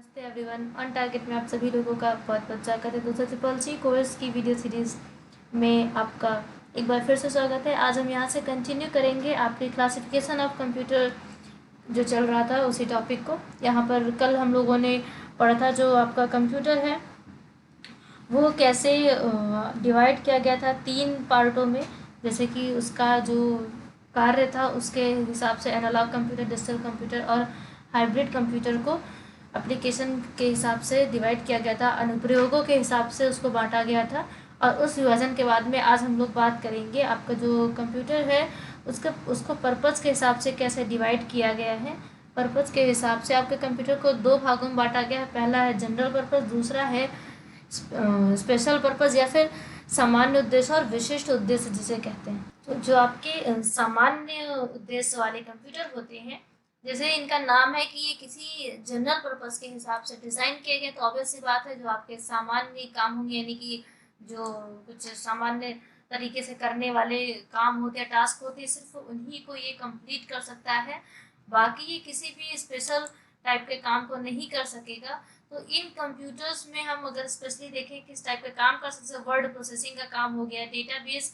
नमस्ते everyone. On target में आप सभी लोगों का बहुत बहुत स्वागत है। दोस्तों, ट्रिपल सी कोर्स की वीडियो सीरीज़ में आपका एक बार फिर से स्वागत है। आज हम यहाँ से कंटिन्यू करेंगे आपके क्लासिफिकेशन ऑफ कंप्यूटर जो चल रहा था उसी टॉपिक को। यहाँ पर कल हम लोगों ने पढ़ा था जो आपका कंप्यूटर है वो कैसे डिवाइड किया गया था 3 पार्टों में। जैसे कि उसका जो कार्य था उसके हिसाब से एनालॉग कंप्यूटर, डिजिटल कंप्यूटर और हाइब्रिड कंप्यूटर को एप्लीकेशन के हिसाब से डिवाइड किया गया था, अनुप्रयोगों के हिसाब से उसको बांटा गया था। और उस विभाजन के बाद में आज हम लोग बात करेंगे आपका जो कंप्यूटर है उसको पर्पज़ के हिसाब से कैसे डिवाइड किया गया है। पर्पज़ के हिसाब से आपके कंप्यूटर को 2 भागों में बांटा गया है। पहला है जनरल पर्पज़, दूसरा है स्पेशल पर्पज़ या फिर सामान्य उद्देश्य और विशिष्ट उद्देश्य जिसे कहते हैं। तो जो आपके सामान्य उद्देश्य वाले कंप्यूटर होते हैं, जैसे इनका नाम है कि ये किसी जनरल पर्पज़ के हिसाब से डिज़ाइन किए गए, तो ऑब्वियस सी बात है जो आपके सामान्य काम होंगे, यानी कि जो कुछ सामान्य तरीके से करने वाले काम होते हैं, टास्क होते हैं, सिर्फ उन्हीं को ये कंप्लीट कर सकता है। बाकी ये किसी भी स्पेशल टाइप के काम को नहीं कर सकेगा। तो इन कंप्यूटर्स में हम अगर स्पेशली देखें किस टाइप का काम कर सकते हैं, वर्ड प्रोसेसिंग का काम हो गया, डेटाबेस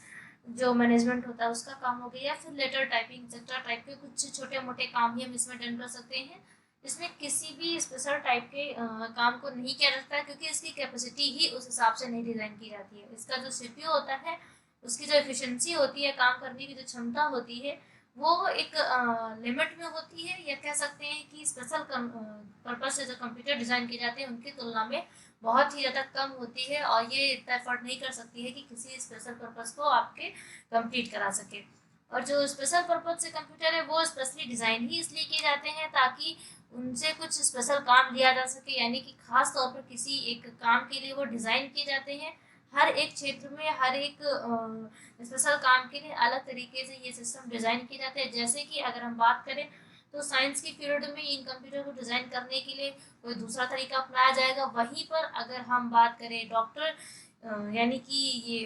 जो मैनेजमेंट होता है उसका काम हो गया, या फिर लेटर टाइपिंग एक्सेट्रा टाइप के कुछ छोटे मोटे काम ही हम इसमें डन कर सकते हैं। इसमें किसी भी स्पेशल टाइप के काम को नहीं किया जाता है, क्योंकि इसकी कैपेसिटी ही उस हिसाब से नहीं डिज़ाइन की जाती है। इसका जो सीपीयू होता है उसकी जो एफिशिएंसी होती है, काम करने की जो क्षमता होती है, वो एक लिमिट में होती है, या कह सकते हैं कि स्पेशल पर्पज से जो कंप्यूटर डिज़ाइन किए जाते हैं उनकी तुलना में बहुत ही ज़्यादा कम होती है, और ये इतना एफर्ट नहीं कर सकती है कि किसी स्पेशल पर्पज़ को आपके कंप्लीट करा सके। और जो स्पेशल पर्पज़ से कंप्यूटर है वो स्पेशली डिज़ाइन ही इसलिए किए जाते हैं ताकि उनसे कुछ स्पेशल काम लिया जा सके, यानी कि खास तौर पर किसी एक काम के लिए वो डिज़ाइन किए जाते हैं। हर एक क्षेत्र में हर एक स्पेशल काम के लिए अलग तरीके से ये सिस्टम डिज़ाइन किए जाते हैं। जैसे कि अगर हम बात करें तो साइंस की फील्ड में इन कंप्यूटर को डिज़ाइन करने के लिए कोई दूसरा तरीका अपनाया जाएगा। वहीं पर अगर हम बात करें डॉक्टर यानी कि ये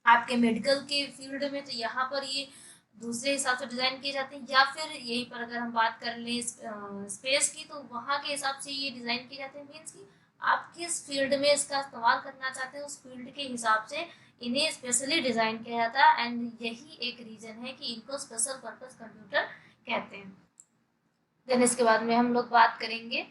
आपके मेडिकल के फील्ड में, तो यहाँ पर ये दूसरे हिसाब से डिज़ाइन किए जाते हैं। या फिर यहीं पर अगर हम बात कर लें स्पेस की, तो वहाँ के हिसाब से ये डिज़ाइन किए जाते हैं। मीन्स कि आप किस फील्ड में इसका इस्तेमाल करना चाहते हैं उस फील्ड के हिसाब से इन्हें स्पेशली डिज़ाइन किया जाता है। एंड यही एक रीज़न है कि इनको स्पेशल पर्पज़ कंप्यूटर कहते हैं। देन इसके बाद में हम लोग बात करेंगे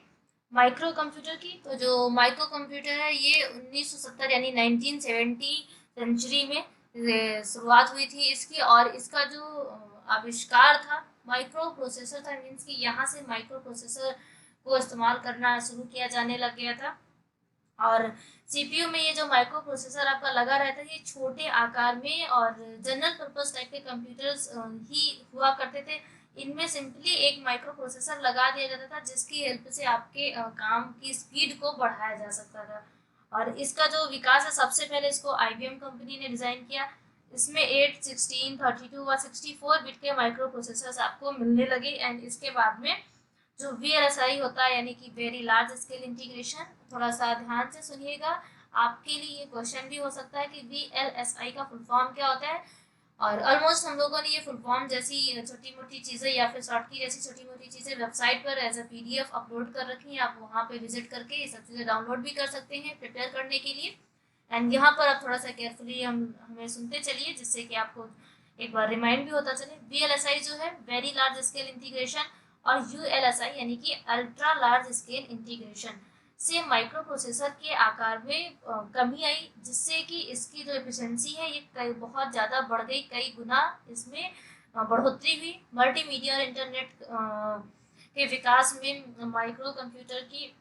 माइक्रो कंप्यूटर की। तो जो माइक्रो कंप्यूटर है ये 1970 यानी 1970 सेंचुरी में शुरुआत हुई थी इसकी, और इसका जो आविष्कार था माइक्रो प्रोसेसर था। मीन्स कि यहाँ से माइक्रो प्रोसेसर को इस्तेमाल करना शुरू किया जाने लग गया था। और सीपीयू में ये जो माइक्रो प्रोसेसर आपका लगा रहता है, ये छोटे आकार में और जनरल पर्पस टाइप के कंप्यूटर्स ही हुआ करते थे। इनमें सिंपली एक माइक्रो प्रोसेसर लगा दिया जाता था जिसकी हेल्प से आपके काम की स्पीड को बढ़ाया जा सकता था। और इसका जो विकास है, सबसे पहले इसको आईबीएम कंपनी ने डिज़ाइन किया। इसमें 8, 16, 32 और 64 बिट के माइक्रो प्रोसेसर्स आपको मिलने लगे। एंड इसके बाद में जो वीएलएसआई होता है, यानी कि वेरी लार्ज स्केल इंटीग्रेशन, थोड़ा सा ध्यान से सुनिएगा, आपके लिए ये क्वेश्चन भी हो सकता है कि वीएलएसआई का फुल फॉर्म क्या होता है। और ऑलमोस्ट हम लोगों ने ये फुल फॉर्म जैसी छोटी मोटी चीज़ें या फिर शॉर्ट की जैसी छोटी मोटी चीज़ें वेबसाइट पर एज अ पीडीएफ अपलोड कर रखी हैं। आप वहाँ पे विजिट करके ये सब चीज़ें डाउनलोड भी कर सकते हैं प्रिपेयर करने के लिए। एंड यहाँ पर आप थोड़ा सा केयरफुली हमें सुनते चलिए, जिससे कि आपको एक बार रिमाइंड भी होता चले। वीएलएसआई जो है वेरी लार्ज स्केल इंटीग्रेशन, और यूएलएसआई यानी कि अल्ट्रा लार्ज स्केल इंटीग्रेशन से माइक्रो प्रोसेसर के आकार में कमी आई, जिससे कि इसकी जो एफिशिएंसी है ये बहुत ज़्यादा बढ़ गई, कई गुना इसमें बढ़ोतरी हुई। मल्टीमीडिया और इंटरनेट के विकास में माइक्रो कंप्यूटर की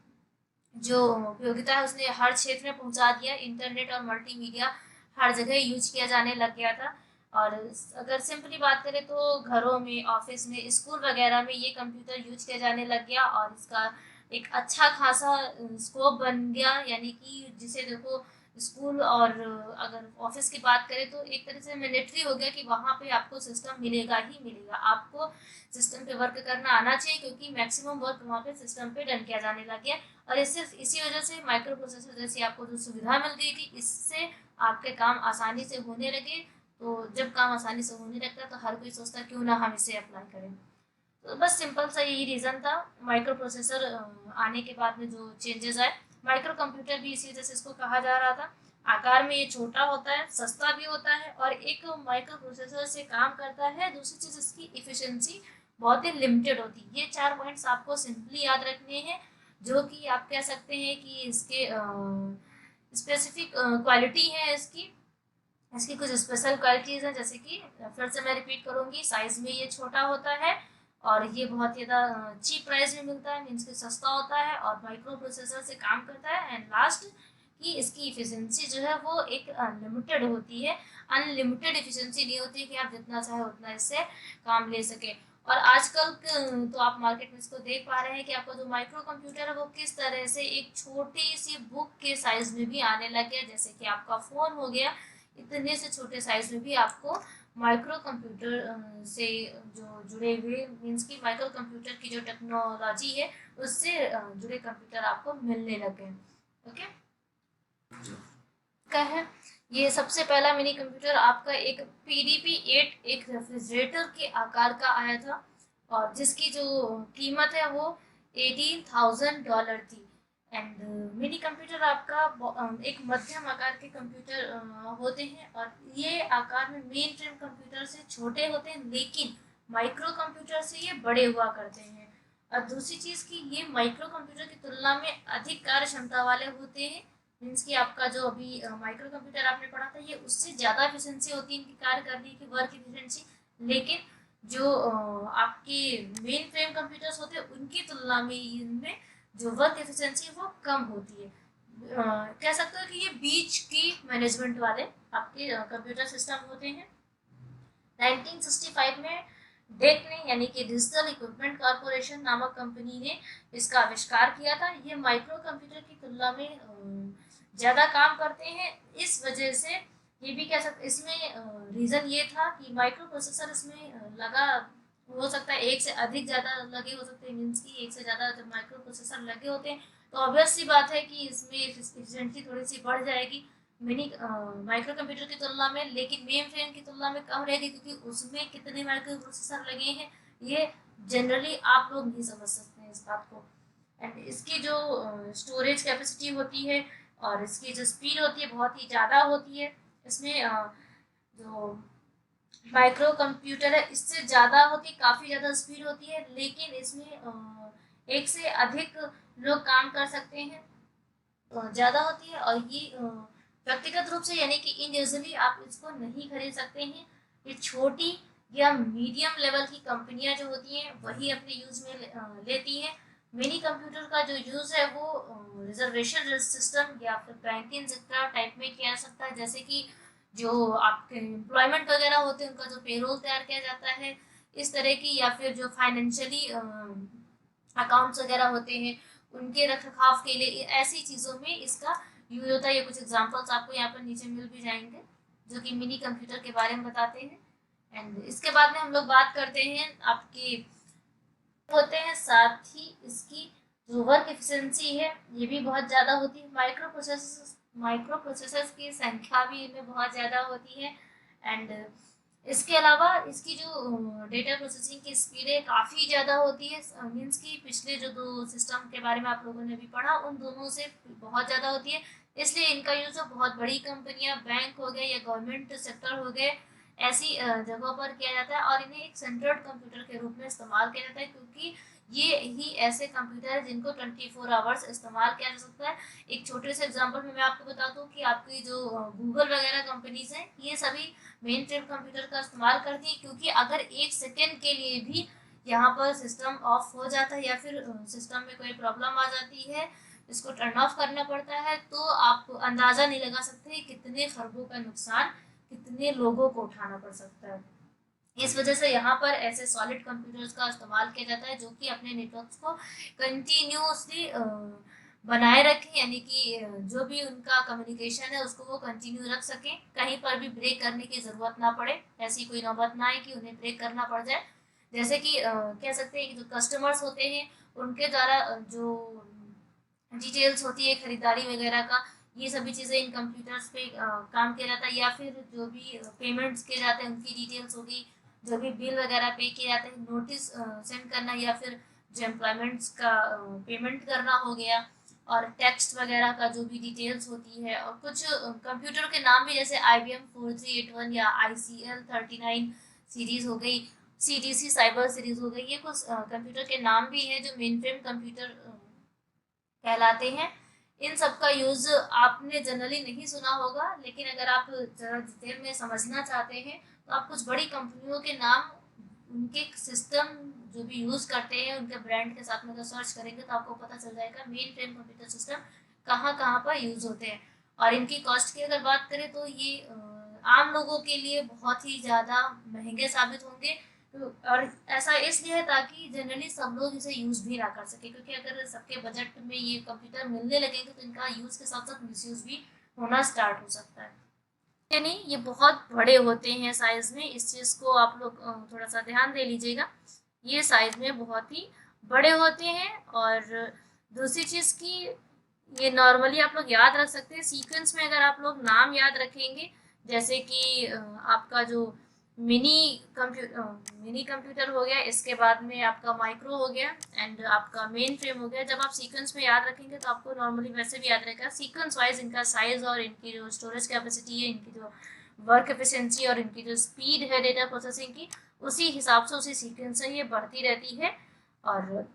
जो उपयोगिता है उसने हर क्षेत्र में पहुंचा दिया। इंटरनेट और मल्टीमीडिया हर जगह यूज किया जाने लग गया था। और अगर सिंपली बात करें तो घरों में, ऑफिस में, स्कूल वगैरह में ये कंप्यूटर यूज किया जाने लग गया, और इसका एक अच्छा खासा स्कोप बन गया। यानी कि जिसे देखो स्कूल और अगर ऑफिस की बात करें तो एक तरह से मैंडेटरी हो गया कि वहाँ पे आपको सिस्टम मिलेगा ही मिलेगा। आपको सिस्टम पे वर्क करना आना चाहिए, क्योंकि मैक्सिमम वर्क वहाँ पे सिस्टम पे डन किया जाने लग गया। और ये सिर्फ इसी वजह से माइक्रो प्रोसेसर जैसी आपको जो सुविधा मिल गई थी, इससे आपके काम आसानी से होने लगे। तो जब काम आसानी से होने लगता है तो हर कोई सोचता है क्यों ना हम इसे अप्लाई करें। तो बस सिंपल सा यही रीज़न था माइक्रो प्रोसेसर आने के बाद में जो चेंजेस आए। माइक्रो कंप्यूटर भी इसी वजह से इसको कहा जा रहा था। आकार में ये छोटा होता है, सस्ता भी होता है और एक माइक्रो प्रोसेसर से काम करता है। दूसरी चीज़ इसकी इफ़िशिएंसी बहुत ही लिमिटेड होती है। ये 4 पॉइंट्स आपको सिंपली याद रखने हैं, जो कि आप कह सकते हैं कि इसके स्पेसिफिक क्वालिटी है इसकी। इसकी कुछ स्पेशल क्वालिटीज़ हैं, जैसे कि फिर से मैं रिपीट करूँगी, साइज़ में ये छोटा होता है और ये बहुत ज़्यादा चीप प्राइस में मिलता है, मीन्स कि सस्ता होता है और माइक्रो प्रोसेसर से काम करता है। एंड लास्ट कि इसकी इफ़िशिएंसी जो है वो एक लिमिटेड होती है। अनलिमिटेड इफ़िशिएंसी नहीं होती कि आप जितना चाहे उतना इससे काम ले सकें। और आजकल तो आप मार्केट में इसको देख पा रहे हैं कि आपका जो माइक्रो कंप्यूटर है वो किस तरह से एक छोटी सी बुक के साइज़ में भी आने लग गया। जैसे कि आपका फ़ोन हो गया, इतने से छोटे साइज़ में भी आपको माइक्रो कंप्यूटर से जो जुड़े हुए, मीन्स कि माइक्रो कंप्यूटर की जो टेक्नोलॉजी है उससे जुड़े कंप्यूटर आपको मिलने लगे। ओके, का है ये सबसे पहला मिनी कंप्यूटर आपका एक PDP-8 एक रेफ्रिजरेटर के आकार का आया था और जिसकी जो कीमत है वो $18,000 थी। एंड मिनी कंप्यूटर आपका एक मध्यम आकार के कंप्यूटर होते हैं और ये आकार में मेन फ्रेम कंप्यूटर से छोटे होते हैं, लेकिन माइक्रो कंप्यूटर से ये बड़े हुआ करते हैं। और दूसरी चीज़ कि ये माइक्रो कंप्यूटर की तुलना में अधिक कार्य क्षमता वाले होते हैं, मीन्स कि आपका जो अभी माइक्रो कंप्यूटर आपने पढ़ा था ये उससे ज़्यादा एफिशिएंसी होती है इनकी कार्य करने की, वर्क एफिशिएंसी। लेकिन जो आपके मेन फ्रेम कंप्यूटर्स होते हैं उनकी तुलना में इनमें जो वर्क एफिशिएंसी है वो कम होती है। कह सकते हो कि ये बीच की मैनेजमेंट वाले आपके कंप्यूटर सिस्टम होते हैं। 1965 में डेक ने, यानी कि डिजिटल इक्विपमेंट कॉरपोरेशन नामक कंपनी ने इसका आविष्कार किया था। ये माइक्रो कंप्यूटर की तुलना में ज़्यादा काम करते हैं। इस वजह से ये भी कह सकते, इसमें रीज़न ये था कि माइक्रो प्रोसेसर इसमें लगा हो सकता है, एक से अधिक ज़्यादा लगे हो सकते हैं, मीन्स कि एक से ज़्यादा जब माइक्रो प्रोसेसर लगे होते हैं तो ऑब्वियस सी बात है कि इसमें एफिशिएंसी थोड़ी सी बढ़ जाएगी मिनी माइक्रो कंप्यूटर की तुलना में, लेकिन मेन फ्रेम की तुलना में कम रहेगी क्योंकि उसमें कितने माइक्रो प्रोसेसर लगे हैं ये जनरली आप लोग नहीं समझ सकते हैं इस बात को। एंड इसकी जो स्टोरेज कैपेसिटी होती है और इसकी जो स्पीड होती है बहुत ही ज़्यादा होती है। इसमें जो माइक्रो कंप्यूटर है इससे ज़्यादा होती है, काफ़ी ज़्यादा स्पीड होती है, लेकिन इसमें एक से अधिक लोग काम कर सकते हैं, ज़्यादा होती है। और ये व्यक्तिगत रूप से, यानी कि इंडिविजुअली आप इसको नहीं खरीद सकते हैं। ये छोटी या मीडियम लेवल की कंपनियां जो होती हैं वही अपने यूज़ में लेती हैं। मिनी कंप्यूटर का जो यूज़ है वो रिजर्वेशन सिस्टम या फिर बैंकिंग सेक्टर टाइप में किया जा सकता है, जैसे कि जो आपके एम्प्लॉयमेंट वगैरह होते हैं उनका जो पेरोल तैयार किया जाता है इस तरह की, या फिर जो फाइनेंशियली अकाउंट्स वगैरह होते हैं उनके रख रखाव के लिए, ऐसी चीज़ों में इसका यूज होता है। ये कुछ एग्जांपल्स आपको यहाँ पर नीचे मिल भी जाएंगे जो कि मिनी कंप्यूटर के बारे में बताते हैं। एंड इसके बाद में हम लोग बात करते हैं आपकी होते हैं, साथ ही इसकी जो वर्क एफिशिएंसी है ये भी बहुत ज़्यादा होती है। माइक्रो प्रोसेसर्स की संख्या भी इनमें बहुत ज़्यादा होती है। एंड इसके अलावा इसकी जो डेटा प्रोसेसिंग की स्पीड है काफ़ी ज़्यादा होती है, मीन्स कि पिछले जो दो सिस्टम के बारे में आप लोगों ने भी पढ़ा उन दोनों से बहुत ज़्यादा होती है। इसलिए इनका यूज़ बहुत बड़ी कंपनियां, बैंक हो गए या गवर्नमेंट सेक्टर हो गए, ऐसी जगहों पर किया जाता है और इन्हें एक सेंट्रल कंप्यूटर के रूप में इस्तेमाल किया जाता है, क्योंकि ये ही ऐसे कंप्यूटर है जिनको 24 आवर्स इस्तेमाल किया जा सकता है। एक छोटे से एग्जांपल में मैं आपको बता दूं कि आपकी जो गूगल वगैरह कंपनीज हैं ये सभी मेन फ्रेम कंप्यूटर का इस्तेमाल करती हैं, क्योंकि अगर एक सेकेंड के लिए भी यहाँ पर सिस्टम ऑफ हो जाता है या फिर सिस्टम में कोई प्रॉब्लम आ जाती है, इसको टर्न ऑफ करना पड़ता है, तो आप अंदाज़ा नहीं लगा सकते कितने खरबों का नुकसान कितने लोगों को उठाना पड़ सकता है। इस वजह से यहाँ पर ऐसे सॉलिड कंप्यूटर्स का इस्तेमाल किया जाता है जो कि अपने नेटवर्क्स को कंटिन्यूसली बनाए रखें, यानी कि जो भी उनका कम्युनिकेशन है उसको वो कंटिन्यू रख सकें, कहीं पर भी ब्रेक करने की ज़रूरत ना पड़े, ऐसी कोई नौबत ना आए कि उन्हें ब्रेक करना पड़ जाए। जैसे कि कह सकते हैं कि जो कस्टमर्स होते हैं उनके द्वारा जो डिटेल्स होती है खरीदारी वगैरह का, ये सभी चीज़ें इन कंप्यूटर्स पे काम किया जाता है, या फिर जो भी पेमेंट्स किए जाते हैं उनकी डिटेल्स होगी, जो भी बिल वगैरह पे किए जाते हैं, नोटिस सेंड करना, या फिर जो एम्प्लॉयमेंट्स का पेमेंट करना हो गया, और टेक्स्ट वगैरह का जो भी डिटेल्स होती है, और कुछ कंप्यूटर के नाम भी जैसे IBM 4381 या ICL 39 सीरीज हो गई, CDC साइबर सीरीज हो गई, ये कुछ कंप्यूटर के नाम भी हैं जो मेन फ्रेम कंप्यूटर कहलाते हैं। इन सब का यूज़ आपने जनरली नहीं सुना होगा, लेकिन अगर आप ज़रा डिटेल में समझना चाहते हैं तो आप कुछ बड़ी कंपनियों के नाम, उनके सिस्टम जो भी यूज़ करते हैं, उनके ब्रांड के साथ में अगर सर्च करेंगे तो आपको पता चल जाएगा मेन फ्रेम कंप्यूटर सिस्टम कहाँ कहाँ पर यूज़ होते हैं। और इनकी कॉस्ट की अगर बात करें तो ये आम लोगों के लिए बहुत ही ज़्यादा महंगे साबित होंगे। और ऐसा इसलिए है ताकि जनरली सब लोग इसे यूज़ भी ना कर सके, क्योंकि अगर सबके बजट में ये कंप्यूटर मिलने लगेंगे तो इनका यूज़ के साथ साथ मिसयूज़ भी होना स्टार्ट हो सकता है। ये नहीं, ये बहुत बड़े होते हैं साइज़ में, इस चीज़ को आप लोग थोड़ा सा ध्यान दे लीजिएगा। ये साइज़ में बहुत ही बड़े होते हैं। और दूसरी चीज़ की, ये नॉर्मली आप लोग याद रख सकते हैं सीक्वेंस में, अगर आप लोग नाम याद रखेंगे, जैसे कि आपका जो मिनी मिनी कंप्यूटर हो गया, इसके बाद में आपका माइक्रो हो गया, एंड आपका मेन फ्रेम हो गया। जब आप सीक्वेंस में याद रखेंगे तो आपको नॉर्मली वैसे भी याद रहेगा सीक्वेंस वाइज इनका साइज और इनकी जो स्टोरेज कैपेसिटी है, इनकी जो वर्क एफिशिएंसी और इनकी जो स्पीड है डेटा प्रोसेसिंग की, उसी हिसाब से उसी सीक्वेंस से ये बढ़ती रहती है। और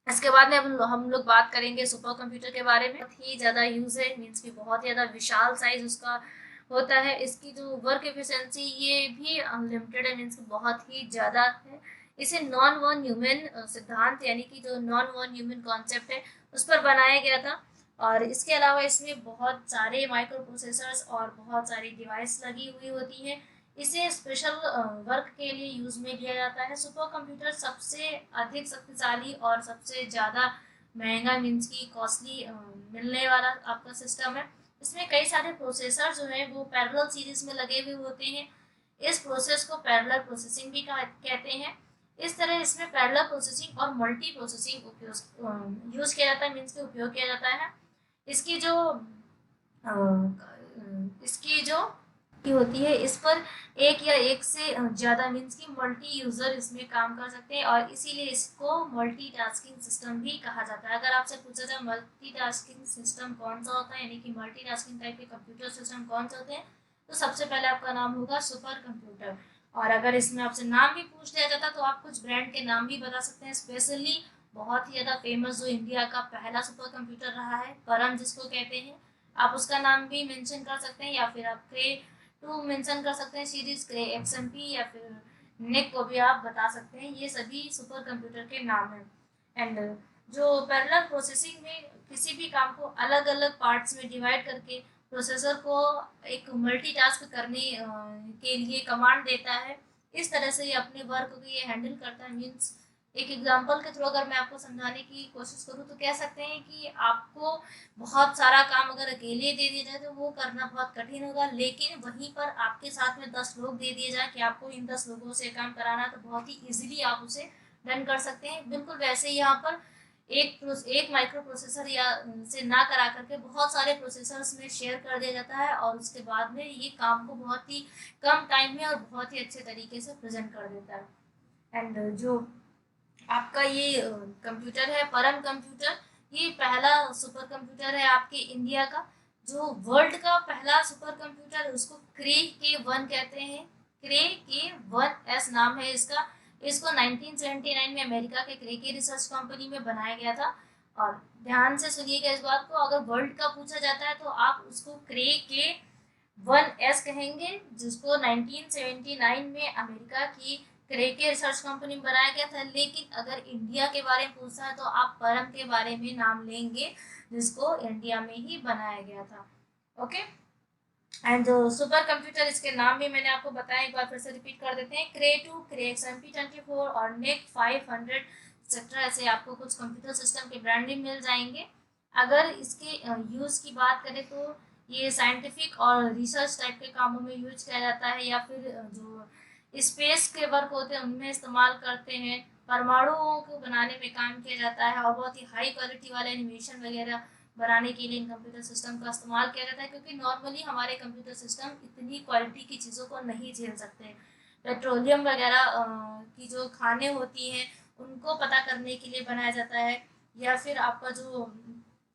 इसके बाद में हम लोग बात करेंगे सुपर कंप्यूटर के बारे में। बहुत ही ज़्यादा यूज़ है, मीन्स कि बहुत ही ज़्यादा विशाल साइज उसका होता है। इसकी जो वर्क एफिशिएंसी ये भी अनलिमिटेड है, मीन्स कि बहुत ही ज़्यादा है। इसे नॉन वन ह्यूमन सिद्धांत, यानी कि जो नॉन वन ह्यूमन कॉन्सेप्ट है, उस पर बनाया गया था। और इसके अलावा इसमें बहुत सारे माइक्रो प्रोसेसर्स और बहुत सारी डिवाइस लगी हुई होती हैं। इसे स्पेशल वर्क के लिए यूज़ में लिया जाता है। सुपर कंप्यूटर सबसे अधिक शक्तिशाली और सबसे ज़्यादा महंगा, मीन्स की कॉस्टली मिलने वाला आपका सिस्टम है। इसमें कई सारे प्रोसेसर जो हैं वो पैरेलल सीरीज में लगे हुए होते हैं। इस प्रोसेस को पैरेलल प्रोसेसिंग भी कहते हैं। इस तरह इसमें पैरेलल प्रोसेसिंग और मल्टी प्रोसेसिंग उपयोग यूज़ किया जाता है, मीन्स के उपयोग किया जाता है। इसकी जो इसकी जो की होती है, इस पर एक या एक से ज़्यादा, मीन्स की मल्टी यूज़र इसमें काम कर सकते हैं, और इसीलिए इसको मल्टीटास्किंग सिस्टम भी कहा जाता है। अगर आपसे पूछा जाए मल्टीटास्किंग सिस्टम कौन सा होता है, यानी कि मल्टीटास्किंग टाइप के कंप्यूटर सिस्टम कौन से होते हैं, तो सबसे पहले आपका नाम होगा सुपर कंप्यूटर। और अगर इसमें आपसे नाम भी पूछ लिया जाता तो आप कुछ ब्रांड के नाम भी बता सकते हैं। स्पेशली बहुत ही ज़्यादा फेमस जो इंडिया का पहला सुपर कंप्यूटर रहा है, परम जिसको कहते हैं, आप उसका नाम भी मेंशन कर सकते हैं, या फिर आप क्रे टू मेंशन कर सकते हैं, सीरीज क्रे XMP, या फिर निक को भी आप बता सकते हैं। ये सभी सुपर कंप्यूटर के नाम हैं। एंड जो पैरेलल प्रोसेसिंग में किसी भी काम को अलग अलग पार्ट्स में डिवाइड करके प्रोसेसर को एक मल्टीटास्क करने के लिए कमांड देता है, इस तरह से ये अपने वर्क को ये हैंडल करता है। मीन्स एक एग्जांपल के थ्रू अगर मैं आपको समझाने की कोशिश करूँ तो कह सकते हैं कि आपको बहुत सारा काम अगर अकेले दे दिया जाए तो वो करना बहुत कठिन होगा, लेकिन वहीं पर आपके साथ में 10 लोग दे दिए जाए कि आपको इन 10 लोगों से काम कराना है, तो बहुत ही इजीली आप उसे डन कर सकते हैं। बिल्कुल वैसे ही यहाँ पर एक माइक्रो प्रोसेसर या से ना करा करके बहुत सारे प्रोसेसर्स में शेयर कर दिया जाता है, और उसके बाद में ये काम को बहुत ही कम टाइम में और बहुत ही अच्छे तरीके से प्रेजेंट कर देता है। एंड जो आपका ये कंप्यूटर है परम कंप्यूटर, ये पहला सुपर कंप्यूटर है आपके इंडिया का। जो वर्ल्ड का पहला सुपर कंप्यूटर, उसको Cray-K1 कहते हैं। Cray-K1S नाम है इसका। इसको 1979 में अमेरिका के क्रे रिसर्च कंपनी में बनाया गया था। और ध्यान से सुनिएगा इस बात को, अगर वर्ल्ड का पूछा जाता है तो आप उसको Cray-K1S कहेंगे, जिसको 1979 में अमेरिका की क्रेके रिसर्च कंपनी में बनाया गया था। लेकिन अगर इंडिया के बारे में पूछा है तो आप परम के बारे में नाम लेंगे, जिसको इंडिया में ही बनाया गया था। ओके। एंड जो सुपर कंप्यूटर, इसके नाम भी मैंने आपको बताया, एक बार फिर से रिपीट कर देते हैं। Cray-2, Cray XMP24 और NIC 500 एक्सेट्रा, ऐसे आपको कुछ कंप्यूटर सिस्टम के ब्रांड भी मिल जाएंगे। अगर इसके यूज़ की बात करें तो ये साइंटिफिक और रिसर्च टाइप के कामों में यूज किया जाता है, या फिर जो स्पेस के वर्क होते हैं उनमें इस्तेमाल करते हैं। परमाणुओं को बनाने में काम किया जाता है, और बहुत ही हाई क्वालिटी वाले एनिमेशन वगैरह बनाने के लिए इन कंप्यूटर सिस्टम का इस्तेमाल किया जाता है, क्योंकि नॉर्मली हमारे कंप्यूटर सिस्टम इतनी क्वालिटी की चीज़ों को नहीं झेल सकते। पेट्रोलियम वगैरह की जो खाने होती हैं उनको पता करने के लिए बनाया जाता है, या फिर आपका जो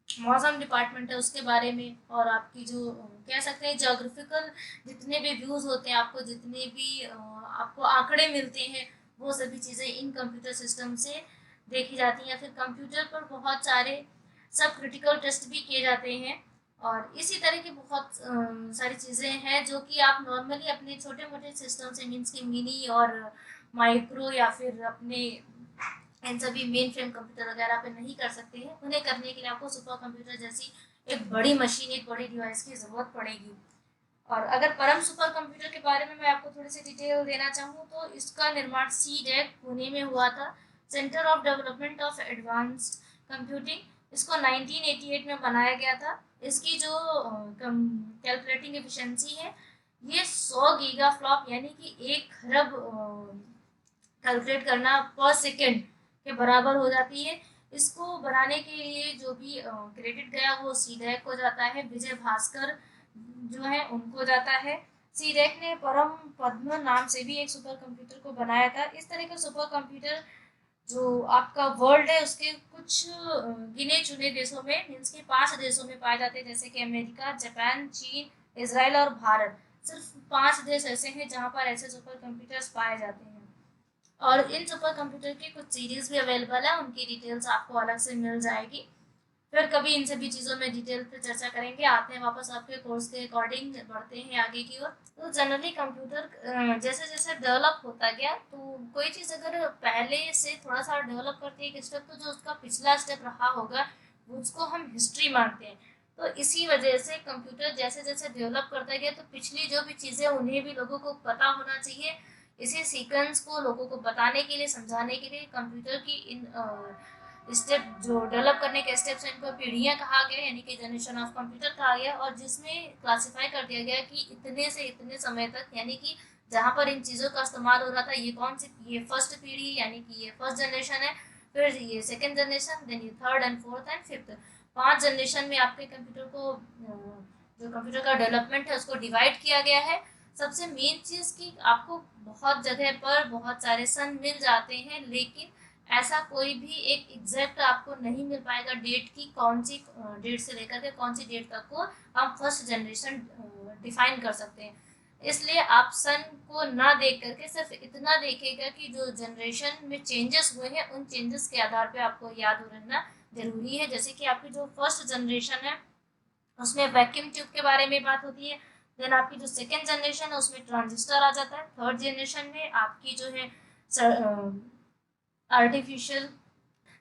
मौसम डिपार्टमेंट है उसके बारे में, और आपकी जो कह सकते हैं जोग्राफिकल जितने भी व्यूज़ होते हैं, आपको जितने भी आपको आंकड़े मिलते हैं, वो सभी चीज़ें इन कंप्यूटर सिस्टम से देखी जाती हैं। या फिर कंप्यूटर पर बहुत सारे सब क्रिटिकल टेस्ट भी किए जाते हैं, और इसी तरह की बहुत सारी चीज़ें हैं जो कि आप नॉर्मली अपने छोटे मोटे सिस्टम से, मीन्स की मिनी और माइक्रो या फिर अपने इन सभी मेन फ्रेम कंप्यूटर वगैरह पे नहीं कर सकते हैं। उन्हें करने के लिए आपको सुपर कंप्यूटर जैसी एक बड़ी मशीन, एक बड़ी डिवाइस की ज़रूरत पड़ेगी। और अगर परम सुपर कंप्यूटर के बारे में मैं आपको थोड़ी सी डिटेल देना चाहूँ तो इसका निर्माण CDEC पुणे में हुआ था, centre of development of advanced computing. इसको 1988 में बनाया गया था। इसकी जो कैलकुलेटिंग एफिशिएंसी है ये 100 गीगा फ्लॉप यानी कि 1 खरब कैलकुलेट करना पर सेकेंड के बराबर हो जाती है। इसको बनाने के लिए जो भी क्रेडिट गया वो CDEC को जाता है, विजय भास्कर जो है उनको जाता है। CDEC ने परम पद्म नाम से भी एक सुपर कंप्यूटर को बनाया था। इस तरह के सुपर कंप्यूटर जो आपका वर्ल्ड है उसके कुछ गिने चुने देशों में, मीन्स के 5 देशों में पाए जाते हैं, जैसे कि अमेरिका, जापान, चीन, इसराइल और भारत। सिर्फ 5 देश ऐसे हैं जहाँ पर ऐसे सुपर कंप्यूटर्स पाए जाते हैं। और इन सुपर कंप्यूटर की कुछ सीरीज भी अवेलेबल है, उनकी डिटेल्स आपको अलग से मिल जाएगी। फिर कभी इन सभी चीज़ों में डिटेल पे चर्चा करेंगे। आते हैं वापस आपके कोर्स के अकॉर्डिंग, बढ़ते हैं आगे की ओर। तो जनरली कंप्यूटर जैसे जैसे डेवलप होता गया, तो कोई चीज़ अगर पहले से थोड़ा सा डेवलप करती है एक स्टेप, तो जो उसका पिछला स्टेप रहा होगा उसको हम हिस्ट्री मानते हैं। तो इसी वजह से कंप्यूटर जैसे जैसे डेवलप करता गया, तो पिछली जो भी चीज़ें उन्हें भी लोगों को पता होना चाहिए। इसी सीक्वेंस को लोगों को बताने के लिए, समझाने के लिए कंप्यूटर की इन स्टेप जो डेवलप करने के स्टेप्स हैं इनको पीढ़ियाँ कहा गया, यानी कि जनरेशन ऑफ कंप्यूटर कहा गया, और जिसमें क्लासिफाई कर दिया गया कि इतने से इतने समय तक, यानी कि जहाँ पर इन चीज़ों का इस्तेमाल हो रहा था, ये कौन सी, ये फर्स्ट पीढ़ी यानी कि ये फर्स्ट जनरेशन है, फिर ये सेकेंड जनरेशन, देन ये third and fourth and fifth. 5 generation में आपके कंप्यूटर को जो कंप्यूटर का डेवलपमेंट है उसको डिवाइड किया गया है। सबसे मेन चीज़ कि आपको बहुत जगह पर बहुत सारे सन मिल जाते हैं, लेकिन ऐसा कोई भी एक एग्जैक्ट आपको नहीं मिल पाएगा डेट की, कौन सी डेट से लेकर के कौन सी डेट तक को हम फर्स्ट जनरेशन डिफाइन कर सकते हैं। इसलिए आप सन को ना देख करके सिर्फ इतना देखिएगा कि जो जनरेशन में चेंजेस हुए हैं उन चेंजेस के आधार पे आपको याद रहना जरूरी है। जैसे कि आपकी जो फर्स्ट जनरेशन है उसमें वैक्यूम ट्यूब के बारे में बात होती है। देन आपकी जो सेकेंड जनरेशन है उसमें ट्रांजिस्टर आ जाता है। थर्ड जनरेशन में आपकी जो है आर्टिफिशियल।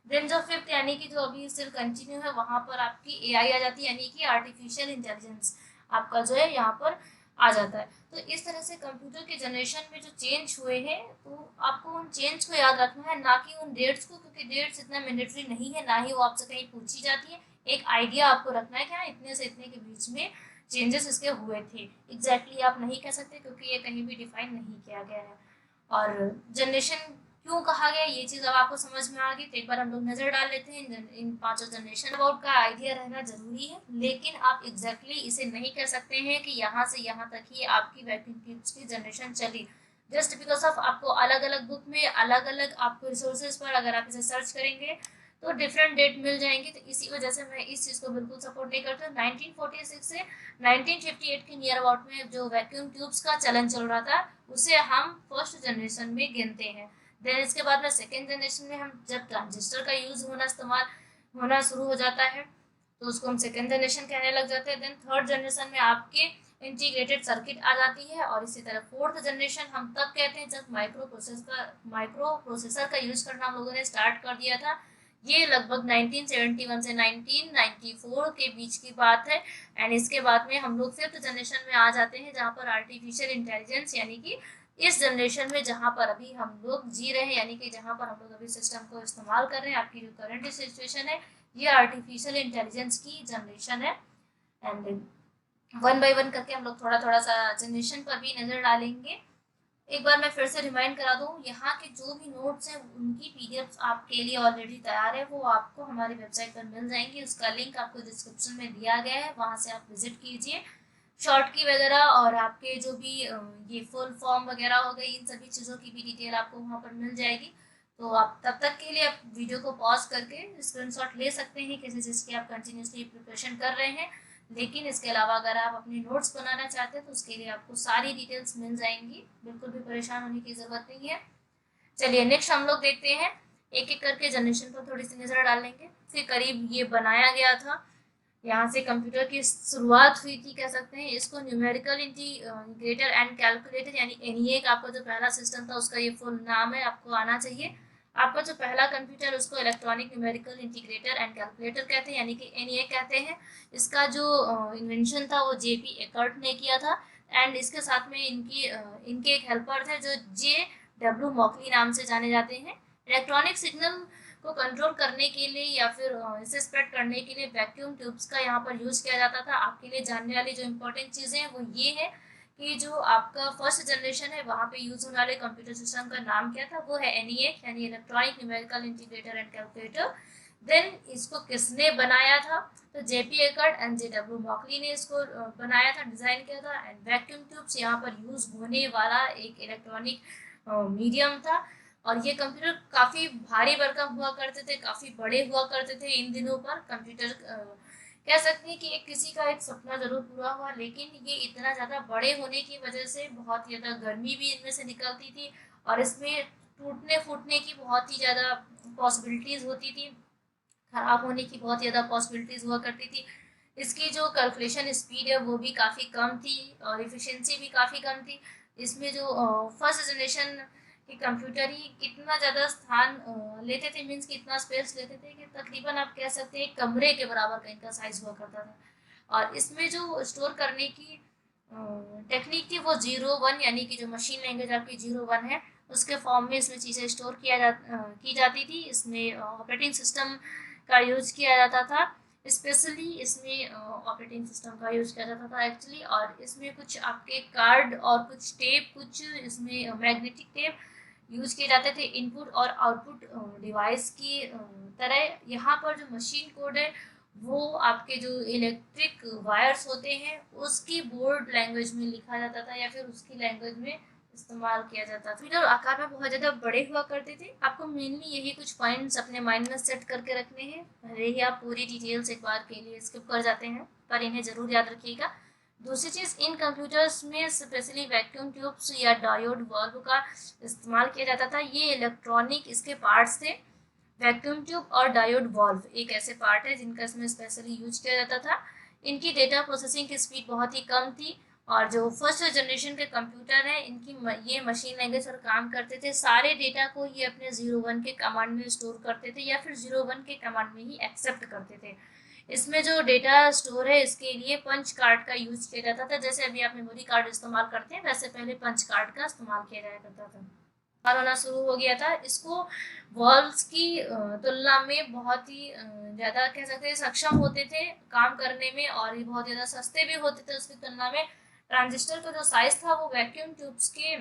देन जो फिफ्थ यानी कि जो अभी स्टिल कंटिन्यू है वहाँ पर आपकी AI आ जाती है, यानी कि आर्टिफिशियल इंटेलिजेंस आपका जो है यहाँ पर आ जाता है। तो इस तरह से कंप्यूटर के जनरेशन में जो चेंज हुए हैं, तो आपको उन चेंज को याद रखना है, ना कि उन डेट्स को, क्योंकि डेट्स इतना मैंडेटरी नहीं है, ना ही वो आपसे कहीं पूछी जाती है। एक आइडिया आपको रखना है कि हाँ इतने से इतने के बीच में चेंजेस इसके हुए थे। एग्जैक्टली आप नहीं कह सकते क्योंकि ये कहीं भी डिफाइन नहीं किया गया है। और जनरेशन क्यों कहा गया ये चीज़ अब आपको समझ में आ गई, तो एक बार हम लोग नज़र डाल लेते हैं। इन 5 जनरेशन अबाउट का आइडिया रहना जरूरी है, लेकिन आप एग्जैक्टली इसे नहीं कह सकते हैं कि यहाँ से यहाँ तक ही आपकी वैक्यूम ट्यूब्स की जनरेशन चली। जस्ट बिकॉज ऑफ आपको अलग अलग बुक में अलग अलग आपको रिसोर्सेज पर अगर आप इसे सर्च करेंगे तो डिफरेंट डेट मिल जाएंगी। तो इसी वजह से मैं इस चीज़ को बिल्कुल सपोर्ट नहीं करता। 1946 से 1958 के नियर अबाउट में जो वैक्यूम ट्यूब्स का चलन चल रहा था उसे हम फर्स्ट जनरेशन में गिनते हैं। देन इसके बाद में सेकेंड जनरेशन में हम जब ट्रांजिस्टर का यूज़ होना इस्तेमाल होना शुरू हो जाता है तो उसको हम सेकेंड जनरेशन कहने लग जाते हैं। देन थर्ड जनरेशन में आपके इंटीग्रेटेड सर्किट आ जाती है, और इसी तरह फोर्थ जनरेशन हम तब कहते हैं जब माइक्रो प्रोसेसर का यूज़ करना हम लोगों ने स्टार्ट कर दिया था। ये लगभग 1971 से 1994 के बीच की बात है। एंड इसके बाद में हम लोग फिफ्थ जनरेशन में आ जाते हैं जहाँ पर आर्टिफिशियल इंटेलिजेंस, यानी कि इस जनरेशन में जहाँ पर अभी हम लोग जी रहे हैं, यानी कि जहाँ पर हम लोग अभी सिस्टम को इस्तेमाल कर रहे हैं, आपकी जो करंट सिचुएशन है ये आर्टिफिशियल इंटेलिजेंस की जनरेशन है। एंड वन बाय वन करके हम लोग थोड़ा थोड़ा सा जनरेशन पर भी नज़र डालेंगे। एक बार मैं फिर से रिमाइंड करा दूँ, यहाँ के जो भी नोट्स हैं उनकी PDF आपके लिए ऑलरेडी तैयार है, वो आपको हमारी वेबसाइट पर मिल जाएंगी। उसका लिंक आपको डिस्क्रिप्शन में दिया गया है, वहाँ से आप विजिट कीजिए। शॉर्ट की वगैरह और आपके जो भी ये फुल फॉर्म वगैरह हो गई, इन सभी चीज़ों की भी डिटेल आपको वहाँ पर मिल जाएगी। तो आप तब तक के लिए आप वीडियो को पॉज करके स्क्रीनशॉट ले सकते हैं किसी चीज़ की आप कंटिन्यूसली प्रिपरेशन कर रहे हैं। लेकिन इसके अलावा अगर आप अपने नोट्स बनाना चाहते हैं तो उसके लिए आपको सारी डिटेल्स मिल जाएंगी, बिल्कुल भी परेशान होने की ज़रूरत नहीं है। चलिए नेक्स्ट हम लोग देखते हैं, एक एक करके जनरेशन पर थोड़ी सी नज़र डालेंगे। फिर करीब ये बनाया गया था, यहाँ से कंप्यूटर की शुरुआत हुई थी कह सकते हैं। इसको न्यूमेरिकल इंटीग्रेटर एंड कैलकुलेटर यानी एनईए आपका जो पहला सिस्टम था उसका ये फुल नाम है, आपको आना चाहिए। आपका जो पहला कंप्यूटर उसको electronic numerical integrator and calculator कहते हैं यानी कि एनईए कहते हैं। इसका जो इन्वेंशन था वो जेपी एकर्ट ने किया था। एंड इसके साथ में इनके एक हेल्पर थे जो जे डब्ल्यू मॉकली नाम से जाने जाते हैं। इलेक्ट्रॉनिक सिग्नल को कंट्रोल करने के लिए या फिर इसे स्प्रेड करने के लिए वैक्यूम ट्यूब्स का यहाँ पर यूज़ किया जाता था। आपके लिए जानने वाली जो इम्पोर्टेंट चीज़ें हैं वो ये है कि जो आपका फर्स्ट जनरेशन है वहाँ पे यूज़ होने वाले कंप्यूटर सिस्टम का नाम क्या था, वो है एनईए यानी electronic numerical integrator and calculator. Then इसको किसने बनाया था, तो JP Eckert and J W Mauchly ने इसको बनाया था, डिज़ाइन किया था। एंड वैक्यूम ट्यूब्स यहाँ पर यूज़ होने वाला एक इलेक्ट्रॉनिक मीडियम था। और ये कंप्यूटर काफ़ी भारी भरकम हुआ करते थे, काफ़ी बड़े हुआ करते थे। इन दिनों पर कंप्यूटर कह सकते हैं कि एक किसी का एक सपना ज़रूर पूरा हुआ, लेकिन ये इतना ज़्यादा बड़े होने की वजह से बहुत ज़्यादा गर्मी भी इनमें से निकलती थी और इसमें टूटने फूटने की बहुत ही ज़्यादा पॉसिबिलिटीज़ होती थी, खराब होने की बहुत ज़्यादा पॉसिबिलिटीज़ हुआ करती थी। इसकी जो कैलकुलेशन स्पीड है वो भी काफ़ी कम थी और इफ़िशिएंसी भी काफ़ी कम थी। इसमें जो फर्स्ट जनरेशन के कंप्यूटर ही कितना ज़्यादा स्थान लेते थे, मीन्स कितना स्पेस लेते थे कि तकरीबन आप कह सकते हैं एक कमरे के बराबर का इनका साइज़ हुआ करता था। और इसमें जो स्टोर करने की टेक्निक थी वो 0 1 यानी कि जो मशीन लैंग्वेज आपकी 0 1 है उसके फॉर्म में इसमें चीज़ें स्टोर की जाती थी। इसमें ऑपरेटिंग सिस्टम का यूज़ किया जाता था, स्पेशली इसमें ऑपरेटिंग सिस्टम का यूज़ किया जाता था एक्चुअली। और इसमें कुछ आपके कार्ड और कुछ टेप, कुछ इसमें मैग्नेटिक टेप यूज़ किए जाते थे इनपुट और आउटपुट डिवाइस की तरह। यहाँ पर जो मशीन कोड है वो आपके जो इलेक्ट्रिक वायर्स होते हैं उसकी बोर्ड लैंग्वेज में लिखा जाता था या फिर उसकी लैंग्वेज में इस्तेमाल किया जाता था। वीडियो आकार में बहुत ज़्यादा बड़े हुआ करते थे। आपको मेनली यही कुछ पॉइंट्स अपने माइंड में सेट करके रखने हैं, भले ही आप पूरी डिटेल्स एक बार के लिए स्किप कर जाते हैं पर इन्हें ज़रूर याद रखिएगा। दूसरी चीज़, इन कंप्यूटर्स में स्पेशली वैक्यूम ट्यूब्स या डायोड वाल्व का इस्तेमाल किया जाता था। ये इलेक्ट्रॉनिक इसके पार्ट्स थे। वैक्यूम ट्यूब और डायोड वाल्व एक ऐसे पार्ट है जिनका इसमें स्पेशली यूज किया जाता था। इनकी डेटा प्रोसेसिंग की स्पीड बहुत ही कम थी और जो फर्स्ट जनरेशन के कंप्यूटर हैं इनकी ये मशीन लैंग्वेज पर काम करते थे। सारे डेटा को ये अपने 0 1 के कमांड में स्टोर करते थे या फिर 0 1 के कमांड में ही एक्सेप्ट करते थे। इसमें जो डेटा स्टोर है इसके लिए पंच कार्ड का यूज किया जाता था। जैसे अभी आप मेमोरी कार्ड इस्तेमाल करते हैं वैसे पहले पंच कार्ड का इस्तेमाल किया जाया करता था। होना शुरू हो गया था। इसको वॉल्व्स की तुलना में बहुत ही ज़्यादा कह सकते हैं सक्षम होते थे काम करने में और ये बहुत ज़्यादा सस्ते भी होते थे उसकी तुलना में। ट्रांजिस्टर का जो साइज़ था वो वैक्यूम ट्यूब्स के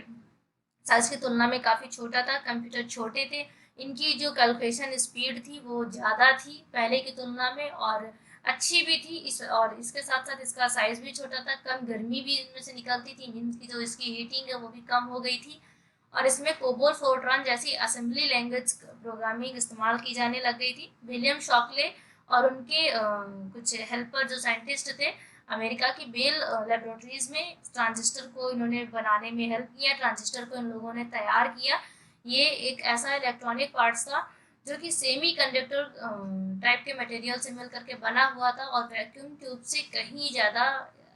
साइज़ की तुलना में काफ़ी छोटा था। कंप्यूटर छोटे थे, इनकी जो कैलकुलेशन स्पीड थी वो ज़्यादा थी पहले की तुलना में और अच्छी भी थी। और इसके साथ साथ इसका साइज़ भी छोटा था, कम गर्मी भी इनमें से निकलती थी, मीन्स की जो इसकी हीटिंग है वो भी कम हो गई थी। और इसमें कोबोल फोर्ट्रान जैसी असेंबली लैंग्वेज प्रोग्रामिंग इस्तेमाल की जाने लग गई थी। विलियम शॉकले और उनके कुछ हेल्पर जो साइंटिस्ट थे अमेरिका की बेल लेबोरेटरीज में ट्रांजिस्टर को इन्होंने बनाने में हेल्प किया। ट्रांजिस्टर को इन लोगों ने तैयार किया। ये एक ऐसा इलेक्ट्रॉनिक पार्ट्स था जो कि सेमी कंडक्टर टाइप के मटेरियल से मिल करके बना हुआ था और वैक्यूम ट्यूब से कहीं ज़्यादा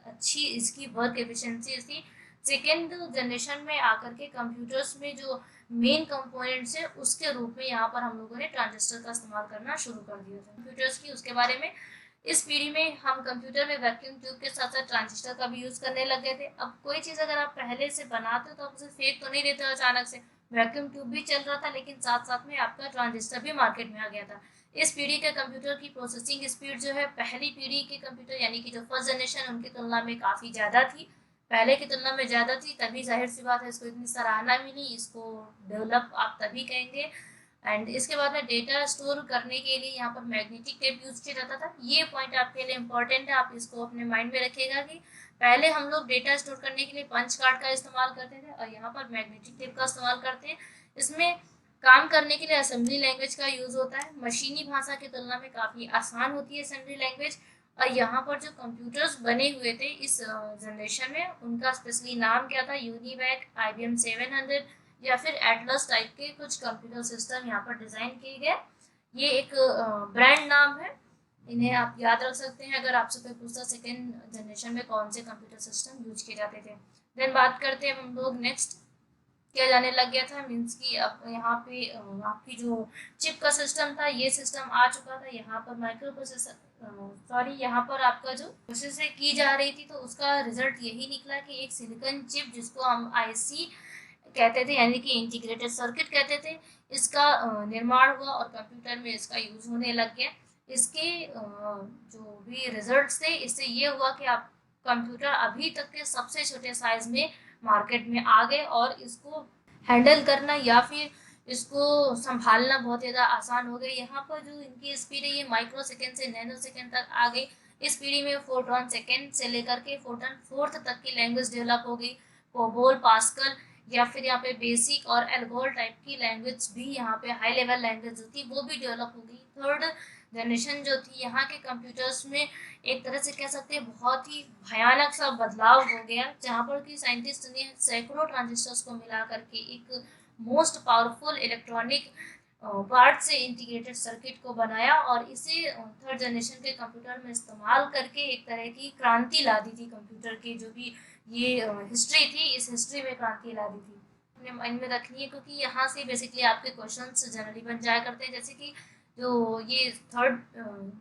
अच्छी इसकी वर्क एफिशिएंसी थी। सेकेंड जनरेशन में आकर के कंप्यूटर्स में जो मेन कंपोनेंट्स है उसके रूप में यहाँ पर हम लोगों ने ट्रांजिस्टर का इस्तेमाल करना शुरू कर दिया था कंप्यूटर्स की। उसके बारे में इस पीढ़ी में हम कंप्यूटर में वैक्यूम ट्यूब के साथ साथ ट्रांजिस्टर का भी यूज़ करने लग गए थे। अब कोई चीज़ अगर आप पहले से बनाते हो तो आप उसे फेंक तो नहीं देते हो अचानक से। वैक्यूम ट्यूब भी चल रहा था लेकिन साथ साथ में आपका ट्रांजिस्टर भी मार्केट में आ गया था। इस पीढ़ी के कंप्यूटर की प्रोसेसिंग स्पीड जो है पहली पीढ़ी के कंप्यूटर यानी कि जो फर्स्ट जनरेशन उनकी तुलना में काफ़ी ज़्यादा थी, पहले की तुलना में ज़्यादा थी। तभी जाहिर सी बात है इसको इतनी सराहना मिली, इसको डेवलप आप तभी कहेंगे। एंड इसके बाद में डेटा स्टोर करने के लिए यहाँ पर मैग्नेटिक टेप यूज किया जाता था। ये पॉइंट आपके लिए इम्पोर्टेंट है, आप इसको अपने माइंड में रखिएगा कि पहले हम लोग डेटा स्टोर करने के लिए पंच कार्ड का इस्तेमाल करते थे और यहाँ पर मैग्नेटिक टेप का इस्तेमाल करते हैं। इसमें काम करने के लिए असेंबली लैंग्वेज का यूज होता है। मशीनी भाषा की तुलना में काफ़ी आसान होती है असेंबली लैंग्वेज। और यहाँ पर जो कंप्यूटर्स बने हुए थे इस जनरेशन में, उनका स्पेशली नाम क्या था, यूनिवैक, IBM 700 या फिर एटलस टाइप के कुछ कंप्यूटर सिस्टम यहाँ पर डिजाइन किए गए। ये एक ब्रांड नाम है, इन्हें आप याद रख सकते हैं अगर आपसे कोई पूछता सेकेंड जनरेशन में कौन से कंप्यूटर सिस्टम यूज किए जाते थे। देन बात करते हैं हम लोग नेक्स्ट किया जाने लग गया था, मीन्स कि अब यहाँ पे आपकी जो चिप का सिस्टम था ये सिस्टम आ चुका था। यहाँ पर माइक्रो प्रोसेसर यहाँ पर आपका जो प्रोसेस की जा रही थी तो उसका रिजल्ट यही निकला कि एक सिलिकॉन चिप जिसको हम IC कहते थे यानी कि इंटीग्रेटेड सर्किट कहते थे, इसका निर्माण हुआ और कंप्यूटर में इसका यूज होने लग गया। इसके जो भी रिजल्ट्स थे इससे ये हुआ कि आप कंप्यूटर अभी तक के सबसे छोटे साइज में मार्केट में आ गए और इसको हैंडल करना या फिर इसको संभालना बहुत ज़्यादा आसान हो गया। यहाँ पर जो इनकी स्पीड है ये माइक्रो सेकेंड से नैनो सेकेंड तक आ गई। इस पीढ़ी में फोटॉन सेकेंड से लेकर के फोटॉन फोर्थ तक की लैंग्वेज डेवलप हो गई। कोबोल, पास्कल या फिर यहाँ पे बेसिक और एल्गोल टाइप की लैंग्वेज भी, यहाँ पे हाई लेवल लैंग्वेज जो थी वो भी डेवलप हो गई। थर्ड जनरेशन जो थी यहाँ के कंप्यूटर्स में एक तरह से कह सकते हैं बहुत ही भयानक सा बदलाव हो गया, जहाँ पर कि साइंटिस्ट ने सैकड़ों ट्रांजिस्टर्स को मिला करके एक मोस्ट पावरफुल इलेक्ट्रॉनिक पार्ट से इंटीग्रेटेड सर्किट को बनाया और इसे थर्ड जनरेशन के कंप्यूटर में इस्तेमाल करके एक तरह की क्रांति ला दी थी कंप्यूटर की जो भी ये हिस्ट्री थी, इस हिस्ट्री में क्रांति ला दी थी। अपने माइंड में रखनी है क्योंकि यहाँ से बेसिकली आपके क्वेश्चंस जनरली बन जाया करते हैं। जैसे कि जो ये थर्ड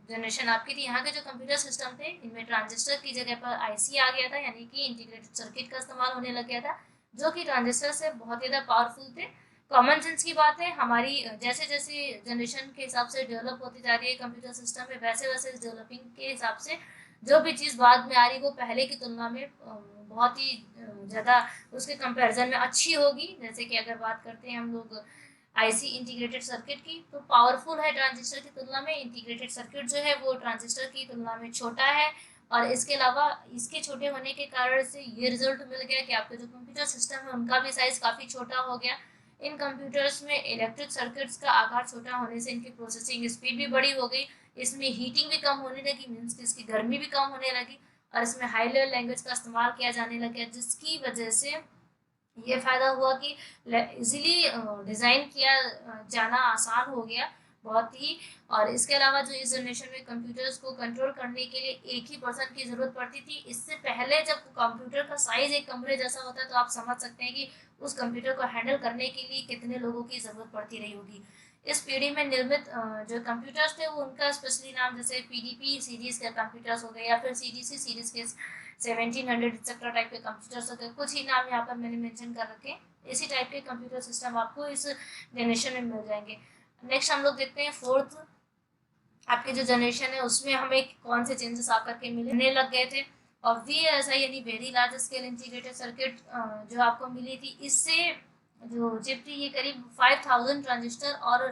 जनरेशन आपकी थी, यहाँ के जो कंप्यूटर सिस्टम थे इनमें ट्रांजिस्टर की जगह पर IC आ गया था, यानी कि इंटीग्रेटेड सर्किट का इस्तेमाल होने लग गया था, जो कि ट्रांजिस्टर से बहुत ज़्यादा पावरफुल थे। कॉमन सेंस की बात है, हमारी जैसे जैसे जनरेशन के हिसाब से डेवलप होती जा रही है कंप्यूटर सिस्टम में, वैसे वैसे डेवलपिंग के हिसाब से जो भी चीज़ बाद में आ रही है वो पहले की तुलना में बहुत ही ज़्यादा उसके कंपैरिजन में अच्छी होगी। जैसे कि अगर बात करते हैं हम लोग IC इंटीग्रेटेड सर्किट की, तो पावरफुल है ट्रांजिस्टर की तुलना में। इंटीग्रेटेड सर्किट जो है वो ट्रांजिस्टर की तुलना में छोटा है और इसके अलावा इसके छोटे होने के कारण से ये रिजल्ट मिल गया कि आपके जो कंप्यूटर सिस्टम है उनका भी साइज काफ़ी छोटा हो गया। इन कंप्यूटर्स में इलेक्ट्रिक सर्किट्स का आकार छोटा होने से इनकी प्रोसेसिंग स्पीड भी बड़ी हो गई, इसमें हीटिंग भी कम होने लगी, मीन्स कि इसकी गर्मी भी कम होने लगी और इसमें हाई लेवल लैंग्वेज का इस्तेमाल किया जाने लग गया, जिसकी वजह से ये फायदा हुआ कि इजीली डिज़ाइन किया जाना आसान हो गया बहुत ही। और इसके अलावा जो इस जनरेशन में कंप्यूटर्स को कंट्रोल करने के लिए एक ही पर्सन की ज़रूरत पड़ती थी। इससे पहले जब कंप्यूटर का साइज एक कमरे जैसा होता है तो आप समझ सकते हैं कि उस कंप्यूटर को हैंडल करने के लिए कितने लोगों की ज़रूरत पड़ती रही होगी। इस पीढ़ी में निर्मित जो कंप्यूटर्स थे वो उनका स्पेशली नाम जैसे PDP सीरीज़ के कंप्यूटर्स हो गए या फिर CDC सीरीज़ के 1700 एक्सेट्रा टाइप के कंप्यूटर्स हो गए, कुछ ही नाम यहाँ पर मैंने मेंशन कर रखे हैं। इसी टाइप के कंप्यूटर सिस्टम आपको इस जनरेशन में मिल जाएंगे। नेक्स्ट हम लोग देखते हैं फोर्थ आपके जो जनरेशन है उसमें हमें कौन से चेंजेस आकर के मिलने लग गए थे। और VLSI यानी very large scale integrated circuit जो आपको मिली थी, इससे जो चिप थी ये करीब 5000 ट्रांजिस्टर और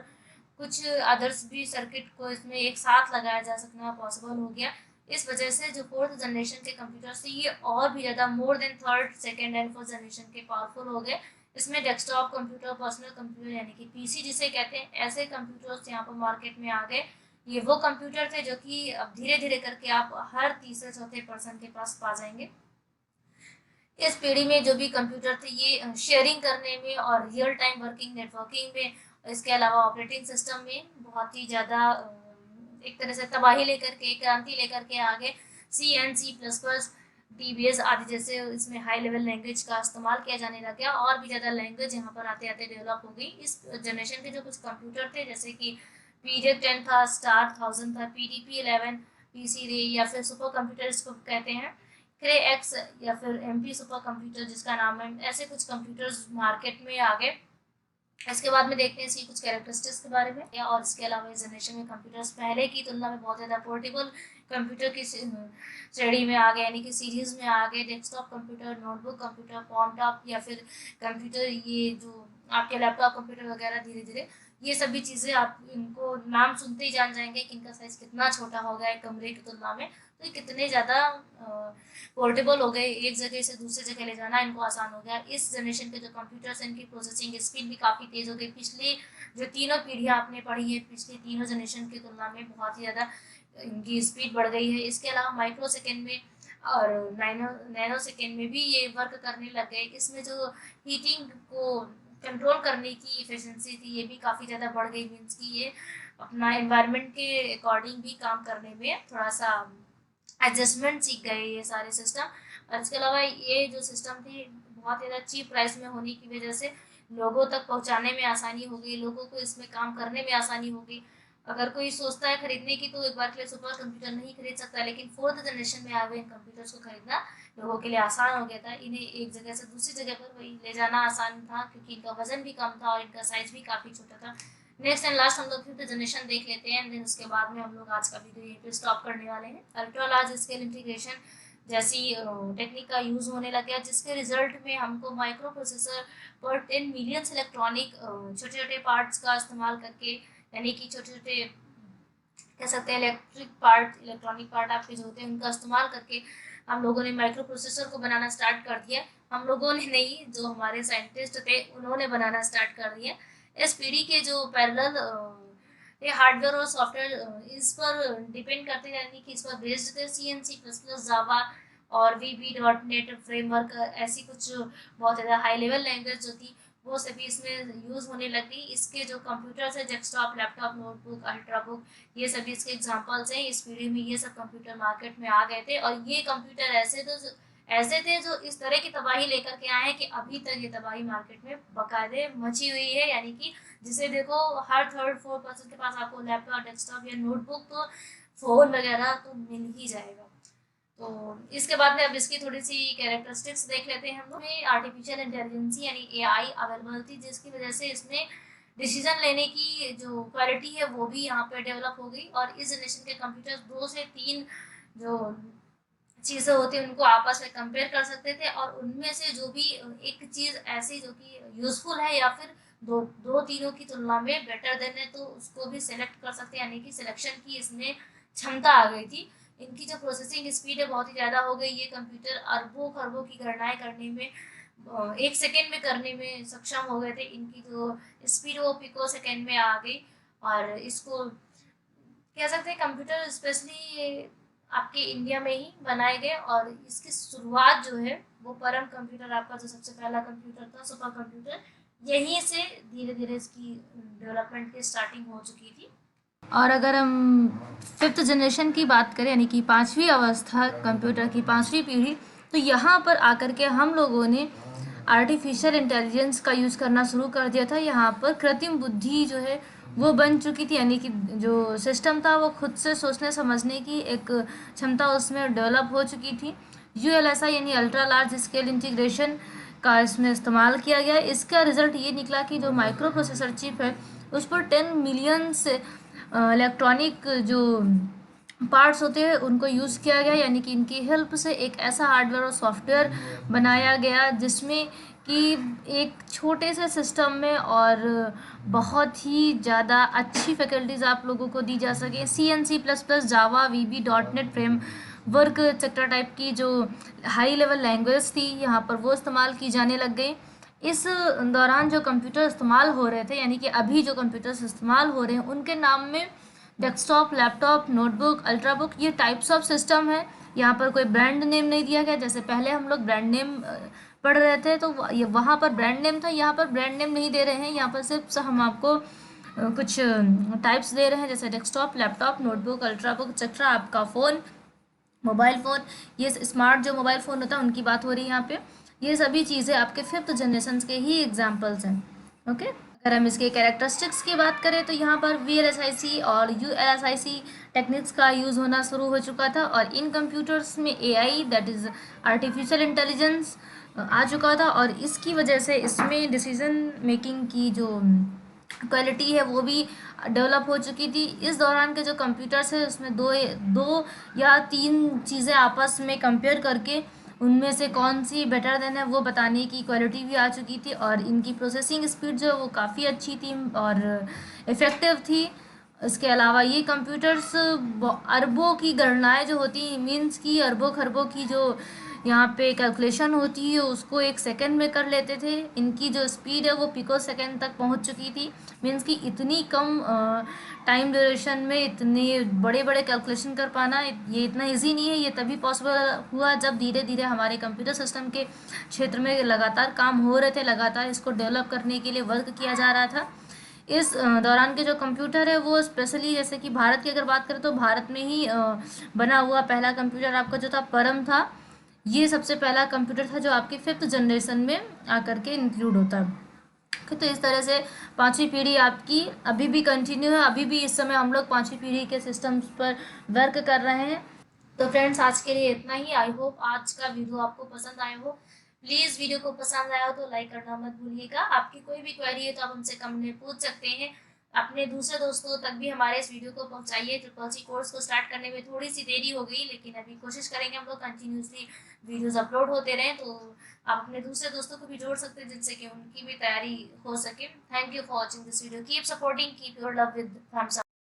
कुछ अदर्स भी सर्किट को इसमें एक साथ लगाया जा सकना पॉसिबल हो गया। इस वजह से जो फोर्थ जनरेशन के कंप्यूटर्स थे ये और भी ज़्यादा more than third, second and fourth generation के पावरफुल हो गए। इसमें डेस्कटॉप कंप्यूटर, पर्सनल कंप्यूटर यानी कि PC जिसे कहते हैं, ऐसे कंप्यूटर्स यहाँ पर मार्केट में आ गए। ये वो कंप्यूटर थे जो कि अब धीरे धीरे करके आप हर तीसरे चौथे पर्सन के पास पा जाएंगे। इस पीढ़ी में जो भी कंप्यूटर थे ये शेयरिंग करने में और रियल टाइम वर्किंग नेटवर्किंग में, इसके अलावा ऑपरेटिंग सिस्टम में बहुत ही ज़्यादा एक तरह से तबाही लेकर के, क्रांति लेकर के आगे। C++, DBS आदि जैसे इसमें हाई लेवल लैंग्वेज का इस्तेमाल किया जाने लग गया और भी ज़्यादा लैंग्वेज यहाँ पर आते आते डेवलप हो गई। इस जनरेशन के जो कुछ कंप्यूटर थे जैसे कि PJ10 था, स्टार 1000 था, PDP-11, PC रे या फिर सुपर कंप्यूटर इसको कहते हैं, क्रे एक्स या फिर MP सुपर कंप्यूटर जिसका नाम है, ऐसे कुछ कंप्यूटर्स मार्केट में आ गए। इसके बाद में देखते हैं इसकी कुछ कैरेक्टरिस्टिक्स के बारे में। और इसके अलावा इस जनरेशन में कंप्यूटर्स पहले की तुलना में बहुत ज़्यादा पोर्टेबल कंप्यूटर की श्रेणी में आ गए, यानी कि सीरीज में आ गए। Desktop computer, notebook computer, laptop या फिर कंप्यूटर, ये जो आपके लैपटॉप कंप्यूटर वगैरह धीरे धीरे ये सभी चीज़ें आप इनको नाम सुनते ही जान जाएंगे कि इनका साइज़ कितना छोटा हो गया है कमरे की तुलना में। तो ये कितने ज़्यादा पोर्टेबल हो गए, एक जगह से दूसरी जगह ले जाना इनको आसान हो गया। इस जनरेशन के जो कंप्यूटर्स हैं इनकी प्रोसेसिंग स्पीड भी काफ़ी तेज़ हो गई। पिछली जो तीनों पीढ़ियाँ आपने पढ़ी है पिछली तीनों जनरेशन की तुलना में बहुत ही ज़्यादा इनकी स्पीड बढ़ गई है। इसके अलावा माइक्रो सेकेंड में और नैनो सेकेंड में भी ये वर्क करने लग गए। इसमें जो हीटिंग को कंट्रोल करने की एफिशिएंसी थी ये भी काफ़ी ज़्यादा बढ़ गई। मीन्स कि ये अपना एनवायरनमेंट के अकॉर्डिंग भी काम करने में थोड़ा सा एडजस्टमेंट सीख गए ये सारे सिस्टम। और इसके अलावा ये जो सिस्टम थे बहुत ज़्यादा चीप प्राइस में होने की वजह से लोगों तक पहुंचाने में आसानी हो गई, लोगों को इसमें काम करने में आसानी हो गई। अगर कोई सोचता है खरीदने की तो एक बार के लिए सुपर कंप्यूटर नहीं खरीद सकता, लेकिन फोर्थ जनरेशन में आए हुए इन कंप्यूटर्स को खरीदना लोगों के लिए आसान हो गया था। इन्हें एक जगह से दूसरी जगह पर वही ले जाना आसान था क्योंकि इनका वजन भी कम था और इनका साइज भी काफ़ी छोटा था। नेक्स्ट एंड लास्ट हम लोग फिफ्थ जनरेशन देख लेते हैं, देन उसके बाद में हम लोग आज का वीडियो यहीं पे स्टॉप करने वाले हैं। अल्ट्रा लार्ज स्केल इंटीग्रेशन जैसी टेक्निक का यूज़ होने लग गया, जिसके रिजल्ट में हमको माइक्रो प्रोसेसर पर 10 मिलियन इलेक्ट्रॉनिक छोटे छोटे पार्ट्स का इस्तेमाल करके, यानी कि छोटे छोटे कह सकते हैं इलेक्ट्रॉनिक पार्ट आपके जो होते हैं उनका इस्तेमाल करके हम लोगों ने माइक्रो प्रोसेसर को बनाना स्टार्ट कर दिया। हम लोगों ने नहीं, जो हमारे साइंटिस्ट थे उन्होंने बनाना स्टार्ट कर दिया। इस पीढ़ी के जो पैरेलल ये हार्डवेयर और सॉफ्टवेयर इस पर डिपेंड करते, यानी कि इस पर बेस्ड थे। C++, जावा और VB.NET फ्रेमवर्क, ऐसी कुछ बहुत ज़्यादा हाई लेवल लैंग्वेज जो थी वो सभी इसमें यूज़ होने लगी। इसके जो कंप्यूटर्स है डेस्कटॉप, लैपटॉप, नोटबुक, अल्ट्राबुक, ये सभी इसके एग्जांपल्स हैं। इस पीढ़ी में ये सब कंप्यूटर मार्केट में आ गए थे और ये कंप्यूटर ऐसे थे जो इस तरह की तबाही लेकर के आए हैं कि अभी तक ये तबाही मार्केट में बाकायदे मची हुई है। यानी कि जिसे देखो हर थर्ड फोर्थ पर्सन के पास आपको लैपटॉप, डेस्कटॉप या नोटबुक तो फ़ोन वगैरह तो मिल ही जाएगा। तो इसके बाद में अब इसकी थोड़ी सी कैरेक्टरिस्टिक्स देख लेते हैं हम लोग। आर्टिफिशियल इंटेलिजेंस यानी AI अवेलेबल थी, जिसकी वजह से इसमें डिसीजन लेने की जो क्वालिटी है वो भी यहाँ पे डेवलप हो गई। और इस जनरेशन के कंप्यूटर्स 2 से 3 जो चीज़ें होती हैं उनको आपस में कंपेयर कर सकते थे और उनमें से जो भी एक चीज़ ऐसी जो कि यूज़फुल है या फिर दो तीनों की तुलना में बेटर देन है तो उसको भी सिलेक्ट कर सकते हैं, यानी कि सिलेक्शन की इसमें क्षमता आ गई थी। इनकी जो प्रोसेसिंग स्पीड है बहुत ही ज़्यादा हो गई। ये कंप्यूटर अरबों खरबों की गणनाएं करने में 1 सेकेंड में करने में सक्षम हो गए थे। इनकी जो स्पीड वो पिको सेकेंड में आ गई। और इसको कह सकते हैं कंप्यूटर स्पेशली आपके इंडिया में ही बनाए गए और इसकी शुरुआत जो है वो परम कंप्यूटर, आपका जो सबसे पहला कंप्यूटर था सुपर कंप्यूटर, यहीं से धीरे धीरे इसकी डेवलपमेंट की स्टार्टिंग हो चुकी थी। और अगर हम फिफ्थ जनरेशन की बात करें, यानी कि 5वीं अवस्था कंप्यूटर की 5वीं पीढ़ी, तो यहाँ पर आकर के हम लोगों ने आर्टिफिशियल इंटेलिजेंस का यूज़ करना शुरू कर दिया था। यहाँ पर कृत्रिम बुद्धि जो है वो बन चुकी थी, यानी कि जो सिस्टम था वो खुद से सोचने समझने की एक क्षमता उसमें डेवलप हो चुकी थी। ULSI यानी अल्ट्रा लार्ज स्केल इंटीग्रेशन का इसमें इस्तेमाल किया गया। इसका रिजल्ट ये निकला कि जो माइक्रो प्रोसेसर चिप है उस पर 10 मिलियन से इलेक्ट्रॉनिक जो पार्ट्स होते हैं उनको यूज़ किया गया, यानी कि इनकी हेल्प से एक ऐसा हार्डवेयर और सॉफ्टवेयर बनाया गया जिसमें कि एक छोटे से सिस्टम में और बहुत ही ज़्यादा अच्छी फैकल्टीज़ आप लोगों को दी जा सके। C++, जावा, VB.NET frame work chapter type की जो हाई लेवल लैंग्वेज थी यहाँ पर वो इस्तेमाल की जाने लग गई। इस दौरान जो कंप्यूटर इस्तेमाल हो रहे थे, यानी कि अभी जो कंप्यूटर्स इस्तेमाल हो रहे हैं उनके नाम में डेस्कटॉप, लैपटॉप, नोटबुक, अल्ट्राबुक ये टाइप्स ऑफ सिस्टम है। यहाँ पर कोई ब्रांड नेम नहीं दिया गया। जैसे पहले हम लोग ब्रांड नेम पढ़ रहे थे तो वहाँ पर ब्रांड नेम था, यहाँ पर ब्रांड नेम नहीं दे रहे हैं। यहाँ पर सिर्फ हम आपको कुछ टाइप्स दे रहे हैं, जैसे desktop, laptop, notebook, ultrabook etcetera. आपका फ़ोन, मोबाइल फ़ोन, ये स्मार्ट जो मोबाइल फ़ोन होता है उनकी बात हो रही है यहाँ पे। ये सभी चीज़ें आपके फिफ्थ जनरेशन के ही एग्जाम्पल्स हैं। ओके, अगर हम इसके कैरेक्टरिस्टिक्स की बात करें तो यहाँ पर VLSI और ULSI टेक्निक्स का यूज़ होना शुरू हो चुका था और इन कंप्यूटर्स में AI that is artificial intelligence आ चुका था और इसकी वजह से इसमें डिसीजन मेकिंग की जो क्वालिटी है वो भी डेवलप हो चुकी थी। इस दौरान के जो कंप्यूटर्स है उसमें दो या तीन चीज़ें आपस में कंपेयर करके उनमें से कौन सी बेटर देन है वो बताने की क्वालिटी भी आ चुकी थी, और इनकी प्रोसेसिंग स्पीड जो है वो काफ़ी अच्छी थी और इफ़ेक्टिव थी। इसके अलावा ये कंप्यूटर्स अरबों की गणनाएं जो होती हैं, मीन्स की अरबों खरबों की जो यहाँ पे कैलकुलेशन होती है उसको एक सेकंड में कर लेते थे। इनकी जो स्पीड है वो पिको सेकंड तक पहुँच चुकी थी। मीन्स कि इतनी कम टाइम ड्यूरेशन में इतने बड़े बड़े कैलकुलेशन कर पाना ये इतना इजी नहीं है। ये तभी पॉसिबल हुआ जब धीरे धीरे हमारे कंप्यूटर सिस्टम के क्षेत्र में लगातार काम हो रहे थे, लगातार इसको डेवलप करने के लिए वर्क किया जा रहा था। इस दौरान के जो कंप्यूटर है वो स्पेशली, जैसे कि भारत की अगर बात करें तो भारत में ही बना हुआ पहला कंप्यूटर आपका जो था परम था। ये सबसे पहला कंप्यूटर था जो आपकी 5th जनरेशन में आकर के इंक्लूड होता है। तो इस तरह से 5वीं पीढ़ी आपकी अभी भी कंटिन्यू है। अभी भी इस समय हम लोग 5वीं पीढ़ी के सिस्टम्स पर वर्क कर रहे हैं। तो फ्रेंड्स, आज के लिए इतना ही। आई होप आज का वीडियो आपको पसंद आया हो। प्लीज़ वीडियो को पसंद आया हो तो लाइक करना मत भूलिएगा। आपकी कोई भी क्वेरी है तो आप हमसे कमेंट में पूछ सकते हैं। अपने दूसरे दोस्तों तक भी हमारे इस वीडियो को पहुंचाइए। ट्रिपल सी कोर्स को स्टार्ट करने में थोड़ी सी देरी हो गई, लेकिन अभी कोशिश करेंगे हम लोग कंटिन्यूसली वीडियोस अपलोड होते रहें। तो आप अपने दूसरे दोस्तों को भी जोड़ सकते हैं जिनसे कि उनकी भी तैयारी हो सके। Thank you for watching this video. Keep supporting, keep your love with thumbs up.